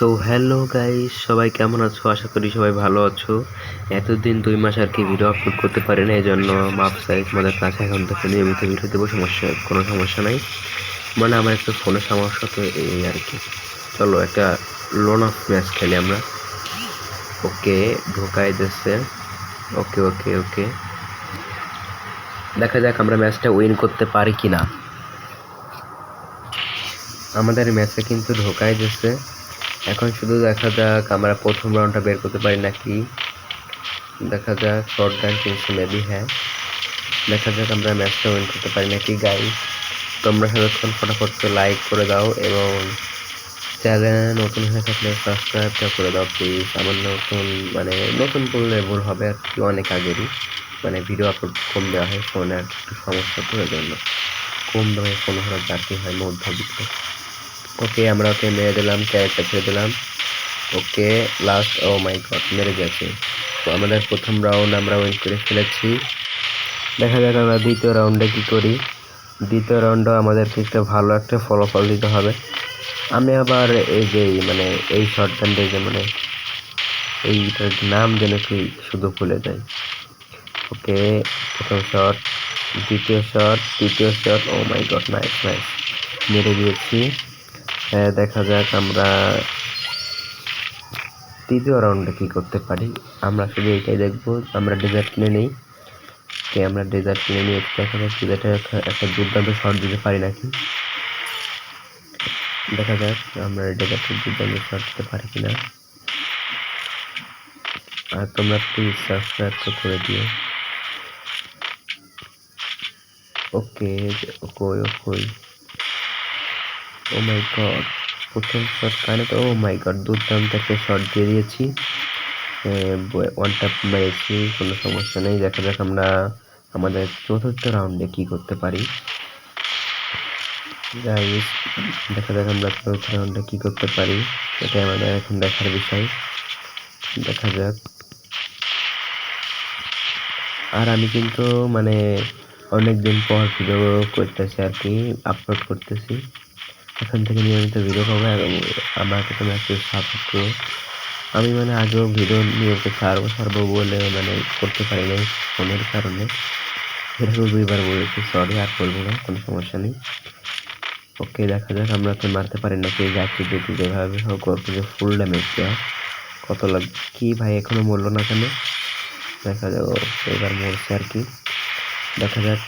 So hello guys, সবাই কেমন আছো? আশা করি সবাই ভালো আছো। এতদিন 2 মাস আর কি ভিডিও আপলোড করতে পারি না, এই জন্য মাপ চাই তোমাদের কাছে। এখন থেকে নিয়মিত ভিডিও দেবো, কোনো সমস্যা নাই। মানে আমার একটা ফোনের সমস্যা, তো এই আর কি। চলো একটা লোন অফ ম্যাচ খেলি আমরা। ওকে, ঢোকাই দিচ্ছে। ওকে ওকে ওকে, দেখা যাক আমরা ম্যাচটা উইন করতে পারি কিনা। আমাদের ম্যাচে কিন্তু ঢোকাই দিচ্ছে। এখন শুধু দেখা যাক আমরা প্রথম রাউন্ডটা বের করতে পারি নাকি। দেখা যাক, শর্ট গান কিনছি মেবি, হ্যাঁ। দেখা যাক আমরা ম্যাচটা উইন করতে পারি নাকি গাইস। তোমরা সারাক্ষণ ফটাফট লাইক করে দাও এবং চ্যানেলে নতুন হয়ে থাকলে সাবস্ক্রাইবটা করে দাও প্লিজ। আমার নতুন করলে ভুল হবে আর কি, অনেক আগেরই ভিডিও আপলোড কম দেওয়া হয় ফোনে, আর একটু সমস্যা তো, এই জন্য কম দামে ফোন হলো যাতে হয় মধ্যবিত্ত। ওকে, আমরা ওকে মেরে দিলাম, ক্যারেক্টার ছেড়ে দিলাম। ওকে, লাস্ট, ও মাই গড, মেরে গেছে। তো আমাদের প্রথম রাউন্ড আমরা উইন করে ফেলেছি। দেখা যাক আমরা দ্বিতীয় রাউন্ডে কি করি। দ্বিতীয় রাউন্ডও আমাদেরকে ভালো একটা ফলাফল দিতে হবে। আমি আবার এই যে এই শর্ট গানটা যে এইটার নাম যেন কি শুধু ভুলে যাই। ওকে, প্রথম শট, দ্বিতীয় শট, তৃতীয় শট, ও মাই গড, নাইস নাইস, মেরে দিয়েছি। দেখা যাক আমরা তৃতীয় রাউন্ডে কি করতে পারি। আমরা শুধু এইটাই দেখবো। আমরা ডেজার্ট কিনে নিই। আমরা ডেজার্ট কিনে নিয়ে দেখা যাক ডেজার্টে একটা দুর্দান্ত শট দিতে পারি নাকি। দেখা যাক আমরা ডেজার্টের দুর্দান্ত শট দিতে পারি কিনা। আর তোমরা প্লিজ সাবস্ক্রাইব করে দিও। ওকে, ওকই ওকই, ও মাই গড, প্রথম শট কানে তো, ও মাই গড, দুর্দান্ত একটা শট দিয়ে দিয়েছি। ওয়ান ট্যাপ মেরেছি, কোনো সমস্যা নেই। দেখা যাক আমরা আমাদের চতুর্থ রাউন্ডে কি করতে পারি গাইস। দেখা যাক আমরা চতুর্থ রাউন্ডে কি করতে পারি, এটাই আমাদের এখন দেখার বিষয়। দেখা যাক। আর আমি কিন্তু অনেকদিন পর ভিডিও করতেছি আর কি, আপলোড করতেছি। এখন থেকে নিয়মিত ভিডিও পাবো এবং আমাকে তোমরা একটু সাপোর্ট করো। আমি আগেও ভিডিও নিয়মিত ছাড়বো বলে করতে পারি নাই ফোনের কারণে। এরকম 2বার বলেছি, সরি, আর বলবো না, কোনো সমস্যা নেই। ওকে, দেখা যাক আমরা তো মারতে পারি নাকি। যাচ্ছি যদি যেভাবে হোক ওর ফুল ড্যামেজ দেওয়া। কত লাগবে কি ভাই, এখনো মরলো না কেন? দেখা যাক, এবার মরছে আর কি। দেখা যাক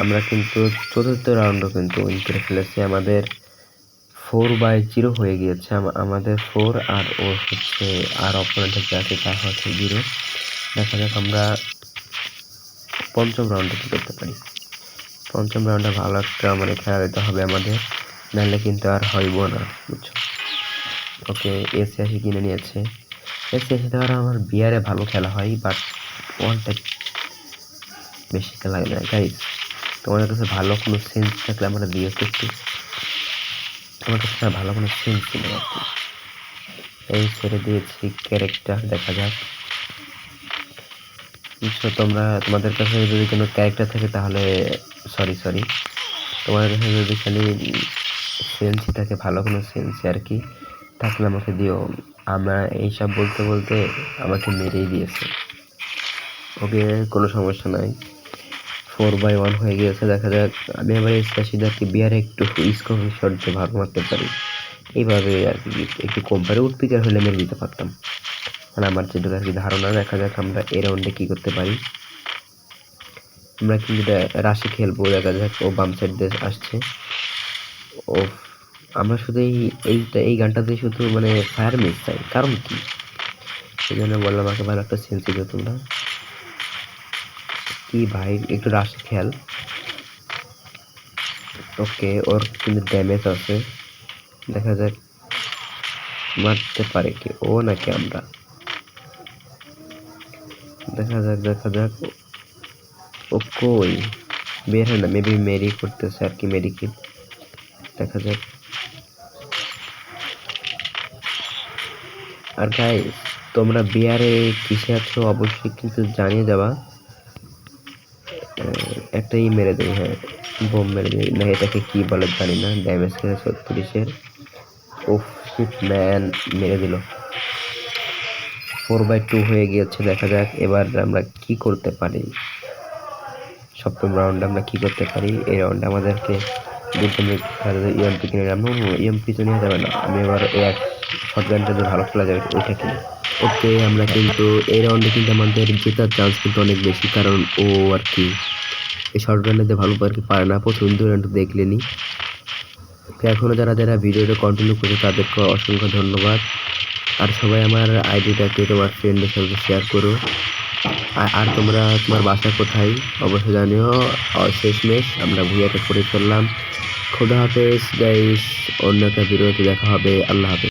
আমরা কিন্তু চতুর্থ রাউন্ডও কিন্তু উইন করে ফেলেছি। আমাদের 4/0 হয়ে গিয়েছে। আমাদের 4 আর ও হচ্ছে, আর অপোনেন্টের যে আছে তার হচ্ছে 0। দেখা যাক আমরা পঞ্চম রাউন্ডে কি করতে পারি। পঞ্চম রাউন্ডে ভালো একটা খেলা দিতে হবে আমাদের, নাহলে কিন্তু আর হইব না, বুঝছো। ওকে, এসি কিনে নিয়েছে। এসি দ্বারা আমার বিয়ারে ভালো খেলা হয়, বাট ওয়ানটা বেশি খেলা হয় না গাইস। তোমাদের কাছে ভালো কোনো সেন্স থাকলে আমরা দিয়ে একটু, আমার কাছে ভালো কোনো সেন্স ছিল আর কি। এই ছেড়ে দিয়েছি ক্যারেক্টার। দেখা যাক, তোমাদের কাছে যদি কোনো ক্যারেক্টার থাকে তাহলে, সরি, তোমাদের কাছে যদি খালি সেন্সি থাকে, ভালো কোনো সেন্সি আর কি থাকলে আমাকে দিও। আমরা এইসব বলতে বলতে আমাকে মেরেই দিয়েছে। ওকে, কোনো সমস্যা নাই, 4/1 হয়ে গিয়েছে। দেখা যাক আমি আবার এই স্প্যাশিদারকে বিয়ারে একটু স্কোপ শট দিয়ে ভাগ মারতে পারি, এইভাবে আর কি। একটু কম পারে উৎপিকার হলে মেরে দিতে পারতাম, আমার যেটুকু আর কি ধারণা। দেখা যাক আমরা এই রাউন্ডে কি করতে পারি। আমরা কিন্তু রাশি খেলবো। দেখা যাক, ও বাম সাইড দিয়ে আসছে। ও, আমরা শুধু এই গানটাতে শুধু ফায়ার মিস চাই, কারণ কি, সেই জন্য বললাম আমাকে ভালো একটা সেন্স দিও তোমরা। কি ভাই, একটু রাশি খেল। ওকে, ওর কিন্তু ড্যামেজ আছে। দেখা যাক মারতে পারে কি ও নাকি আমরা। দেখা যাক ও কই বের হয় না, মেবি মেরি করতেছে আর কি, মেডিকেট। দেখা যাক। আর গাইস, তোমরা বিয়ারে কিসে আছো অবশ্যই কিন্তু জানিয়ে যাবা। একটাই মেরে দেয়, হ্যাঁ, বোম মেরে দেয় না, এটাকে কি বলে জানি না। ড্যামেজ খেলে 36-এর। ওফ ম্যান, মেরে দিল। 4/2 হয়ে গিয়েছে। দেখা যাক এবার আমরা কি করতে পারি। সপ্তম রাউন্ডে আমরা কি করতে পারি। এই রাউন্ডে আমাদেরকে ইএমপি কিনে ইএমপি তো নেওয়া যাবে না। আমি এবার এক শটগানটা যে ভালো খেলা যাবে ওইটা কিনি। ওকে, আমরা কিন্তু এই রাউন্ডে কিন্তু আমাদের জেতার চান্স কিন্তু অনেক বেশি, কারণ ও আর কি এই শটগানটাতে ভালো আর কি পারে না। প্রথম 2 রাউন্ড দেখলেনি। এখনো যারা যারা ভিডিওটা কন্টিনিউ করে তাদেরকে অসংখ্য ধন্যবাদ। আর সবাই আমার আইডিটাকে তোমার ফ্রেন্ডের সাথে শেয়ার করো। আর তোমরা তোমার বাসা কোথায় অবশ্যই জানিও। শেষমেশ আমরা ভুইয়াটা করে ফেললাম। খোদা হাফেজ গাইস, অন্য একটা ভিডিওতে দেখা হবে। আল্লাহ হাফেজ।